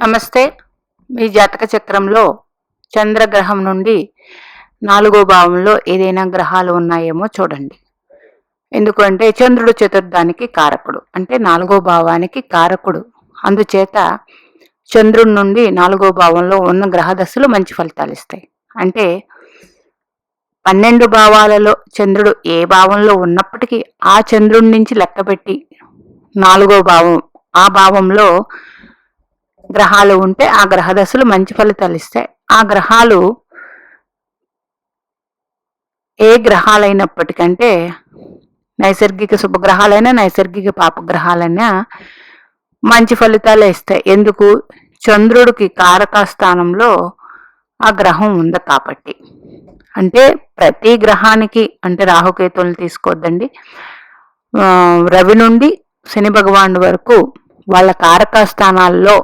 నమస్తే. మీ జాతక చక్రంలో చంద్రగ్రహం నుండి 4వ భావంలో ఏదైనా గ్రహాలు ఉన్నాయేమో చూడండి. ఎందుకంటే చంద్రుడు చతుర్థానికి కారకుడు, అంటే 4వ భావానికి కారకుడు. అందుచేత చంద్రుడి నుండి 4వ భావంలో ఉన్న గ్రహ దశలు మంచి ఫలితాలు ఇస్తాయి. అంటే 12 భావాలలో చంద్రుడు ఏ భావంలో ఉన్నప్పటికీ ఆ చంద్రుడి నుంచి లెక్కపెట్టి 4వ భావం, ఆ భావంలో గ్రహాలు ఉంటే ఆ గ్రహ దశలు మంచి ఫలితాలు ఇస్తాయి. ఆ గ్రహాలు ఏ గ్రహాలైనప్పటికంటే నైసర్గిక శుభగ్రహాలైనా నైసర్గిక పాపగ్రహాలైనా మంచి ఫలితాలే ఇస్తాయి. ఎందుకు? చంద్రుడికి కారక స్థానంలో ఆ గ్రహం ఉంది కాబట్టి. అంటే ప్రతి గ్రహానికి, అంటే రాహుకేతువులను తీసుకోవద్దండి, రవి నుండి శని భగవానుడి వరకు వాళ్ళ కారక స్థానాల్లో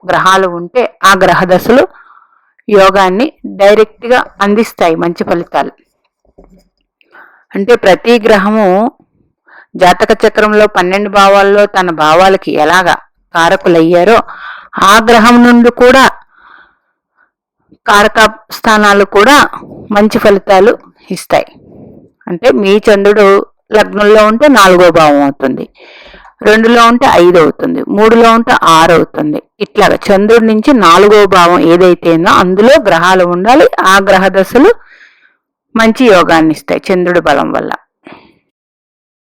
గ్రహాలు ఉంటే ఆ గ్రహ దశలు యోగాన్ని డైరెక్ట్గా అందిస్తాయి, మంచి ఫలితాలు. అంటే ప్రతి గ్రహము జాతక చక్రంలో 12 భావాల్లో తన భావాలకి ఎలాగా కారకులయ్యారో ఆ గ్రహం నుండి కూడా కారక స్థానాలు కూడా మంచి ఫలితాలు ఇస్తాయి. అంటే మీ చంద్రుడు లగ్నంలో ఉంటే 4వ భావం అవుతుంది, 2లో ఉంటే 5 అవుతుంది, 3లో ఉంటే 6 అవుతుంది. ఇట్లాగా చంద్రుడి నుంచి 4వ భావం ఏదైతేనో అందులో గ్రహాలు ఉండాలి. ఆ గ్రహ దశలు మంచి యోగాన్ని ఇస్తాయి చంద్రుడి బలం వల్ల.